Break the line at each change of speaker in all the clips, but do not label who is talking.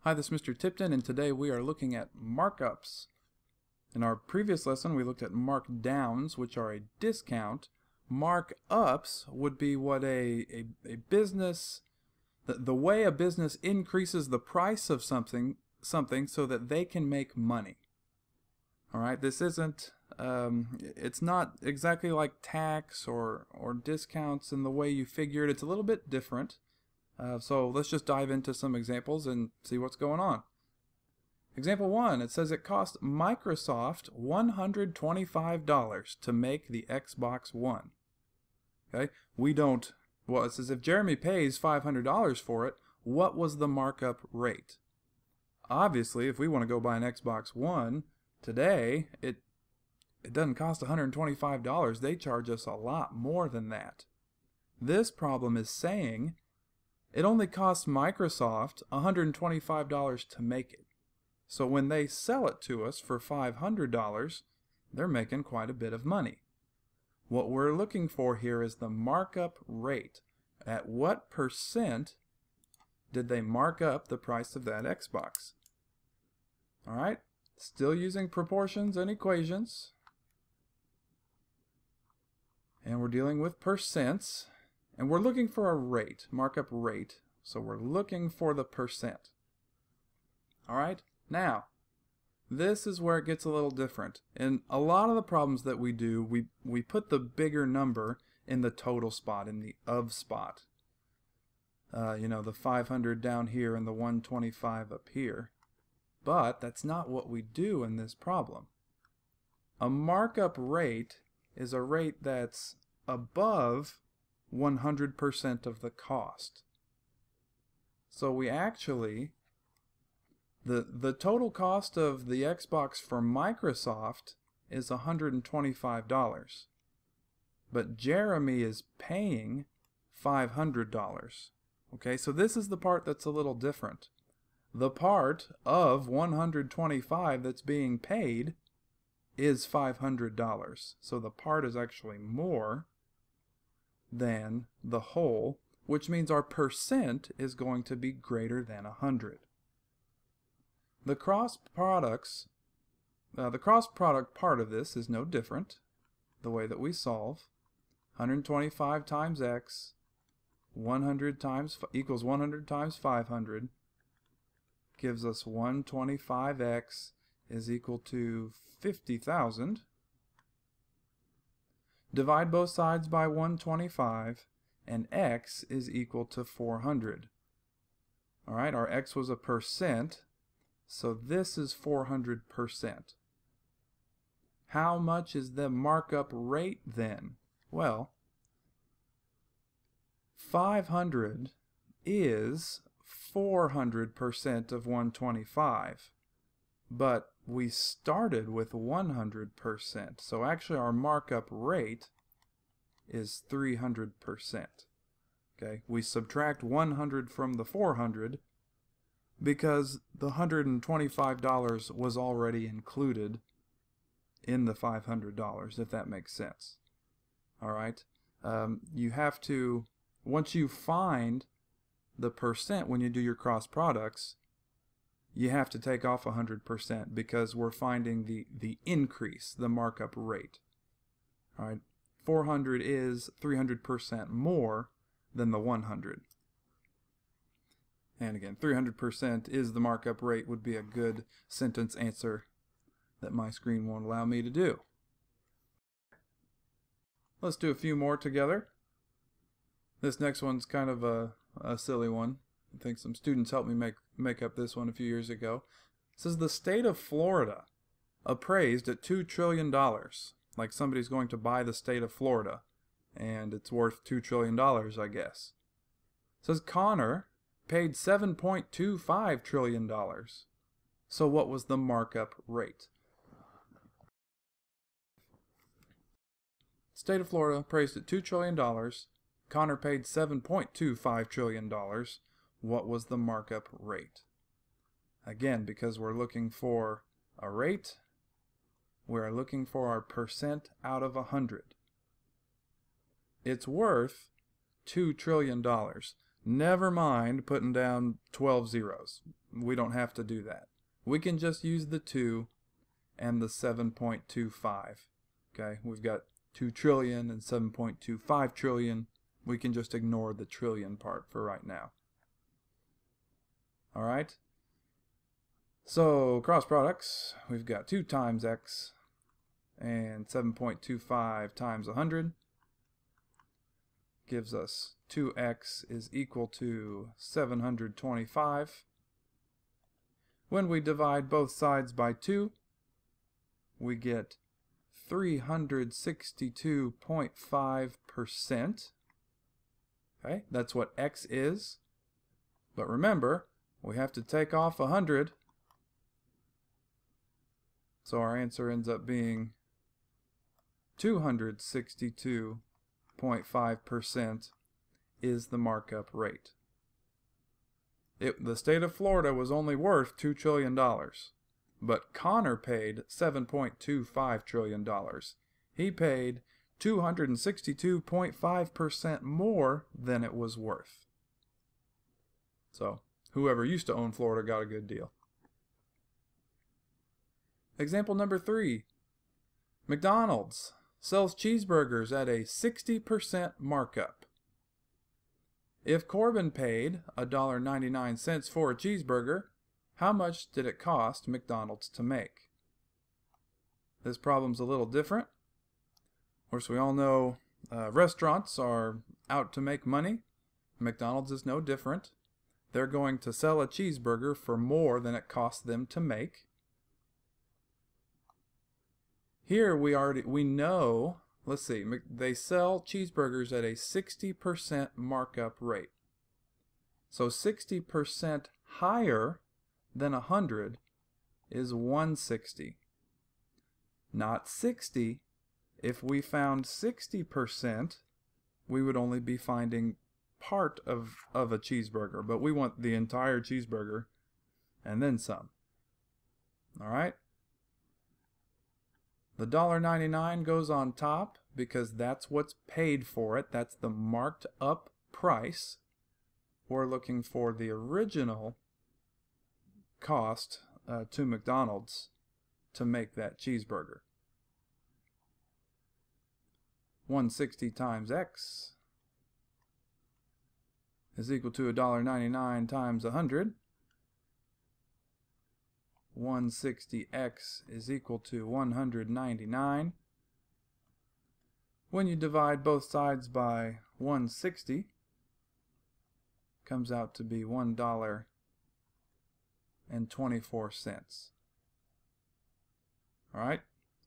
Hi, this is Mr. Tipton, and today we are looking at markups. In our previous lesson, we looked at markdowns, which are a discount. Markups would be what a business, the way a business increases the price of something so that they can make money. All right, this isn't, it's not exactly like tax or discounts in the way you figure it. It's a little bit different. So let's just dive into some examples and see what's going on. Example 1, it says it cost Microsoft $125 to make the Xbox One. Okay, it says if Jeremy pays $500 for it, what was the markup rate? Obviously, if we want to go buy an Xbox One today, it doesn't cost $125. They charge us a lot more than that. This problem is saying it only costs Microsoft $125 to make it. So when they sell it to us for $500, they're making quite a bit of money. What we're looking for here is the markup rate. At what percent did they mark up the price of that Xbox? All right, still using proportions and equations. And we're dealing with percents. And we're looking for a rate, markup rate. So we're looking for the percent. All right, now, this is where it gets a little different. In a lot of the problems that we do, we put the bigger number in the total spot, in the of spot. The 500 down here and the 125 up here. But that's not what we do in this problem. A markup rate is a rate that's above 100% of the cost. So we actually, the total cost of the Xbox for Microsoft is $125. But Jeremy is paying $500. Okay, so this is the part that's a little different. The part of 125 that's being paid is $500. So the part is actually more than the whole, which means our percent is going to be greater than 100. The cross product part of this is no different. The way that we solve, 125 times x, 100 times equals 100 times 500 gives us 125x is equal to 50,000. Divide both sides by 125, and x is equal to 400. All right, our x was a percent, so this is 400%. How much is the markup rate then? Well, 500 is 400% of 125, but we started with 100%, so actually our markup rate is 300%. Okay, we subtract 100 from the 400 because the $125 was already included in the $500, if that makes sense. All right, you have to, once you find the percent when you do your cross products, you have to take off 100% because we're finding the increase, the markup rate. All right, 400 is 300% more than the 100. And again, 300% is the markup rate would be a good sentence answer that my screen won't allow me to do. Let's do a few more together. This next one's kind of a silly one. I think some students helped me make up this one a few years ago. It says the state of Florida appraised at $2 trillion. Like somebody's going to buy the state of Florida and it's worth $2 trillion, I guess. It says Connor paid $7.25 trillion. So what was the markup rate? State of Florida appraised at $2 trillion. Connor paid $7.25 trillion. What was the markup rate? Again, because we're looking for a rate, we're looking for our percent out of 100. It's worth $2 trillion. Never mind putting down 12 zeros. we don't have to do that. We can just use the 2 and the 7.25. Okay, we've got 2 trillion and 7.25 trillion. We can just ignore the trillion part for right now. All right. So cross products, we've got 2 times x and 7.25 times 100 gives us 2x is equal to 725. When we divide both sides by 2, we get 362.5%. Okay, that's what x is. But remember, we have to take off 100. So our answer ends up being 262.5% is the markup rate. The state of Florida was only worth $2 trillion, but Connor paid $7.25 trillion. He paid 262.5% more than it was worth. So whoever used to own Florida got a good deal. Example number 3. McDonald's sells cheeseburgers at a 60% markup. If Corbin paid $1.99 for a cheeseburger, how much did it cost McDonald's to make? This problem's a little different. Of course, we all know restaurants are out to make money. McDonald's is no different. They're going to sell a cheeseburger for more than it costs them to make. Here we know, let's see, they sell cheeseburgers at a 60% markup rate. So 60% higher than 100 is 160. Not 60. If we found 60%, we would only be finding part of a cheeseburger, but we want the entire cheeseburger and then some. All right? The $1.99 goes on top because that's what's paid for it. That's the marked up price. We're looking for the original cost to McDonald's to make that cheeseburger. 160 times x is equal to $1.99 times 100. 160x is equal to 199. When you divide both sides by 160, comes out to be $1.24. All right,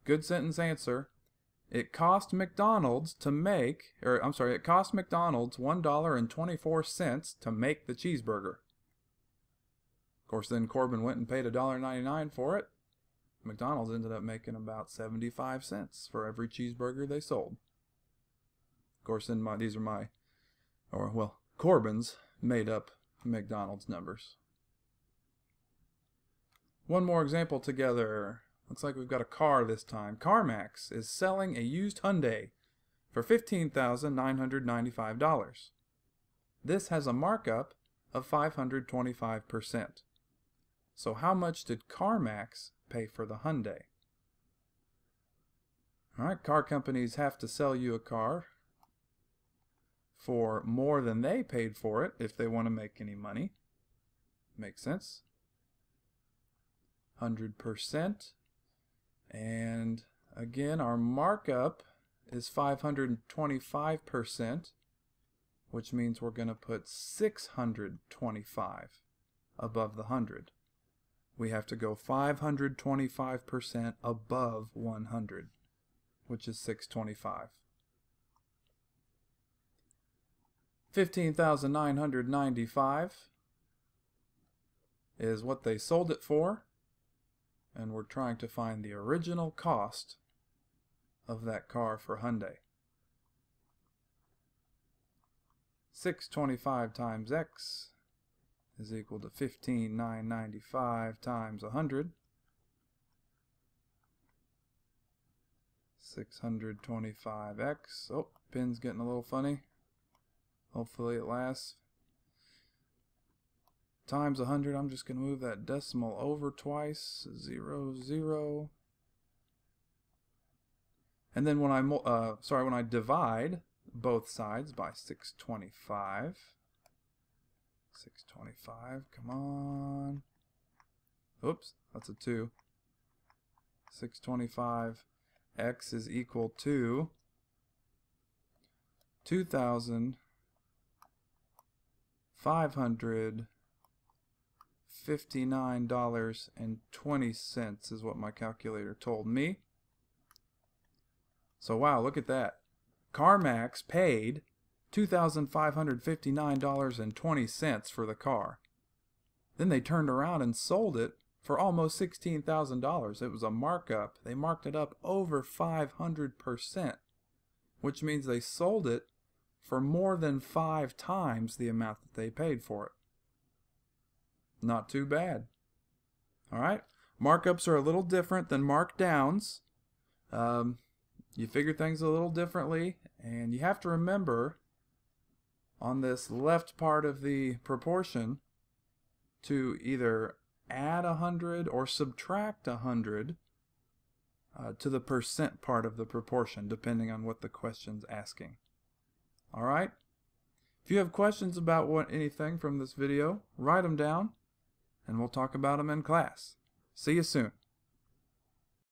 good sentence answer. It cost McDonald's to make, it cost McDonald's $1.24 to make the cheeseburger. Of course, then Corbin went and paid $1.99 for it. McDonald's ended up making about 75 cents for every cheeseburger they sold. Of course, then Corbin's made up McDonald's numbers. One more example together. Looks like we've got a car this time. CarMax is selling a used Hyundai for $15,995. This has a markup of 525%. So how much did CarMax pay for the Hyundai? All right, car companies have to sell you a car for more than they paid for it if they want to make any money. Makes sense. 100%. And again, our markup is 525%, which means we're going to put 625 above the 100. We have to go 525% above 100, which is 625. 15,995 is what they sold it for, and we're trying to find the original cost of that car for Hyundai. 625 times x is equal to 15,995 times 100. 625x. Oh, pin's getting a little funny. Hopefully it lasts. times 100. I'm just going to move that decimal over twice. 0, 0. And then when I divide both sides by 625. 625, come on. Oops, that's a 2. 625, x is equal to $2,559.20 is what my calculator told me. So wow, look at that. CarMax paid $2,559.20 for the car. Then they turned around and sold it for almost $16,000. It was a markup. They marked it up over 500%, which means they sold it for more than 5 times the amount that they paid for it. Not too bad. Alright, markups are a little different than markdowns. You figure things a little differently, and you have to remember on this left part of the proportion to either add 100 or subtract 100 to the percent part of the proportion, depending on what the question's asking. Alright? If you have questions about anything from this video, write them down, and we'll talk about them in class. See you soon.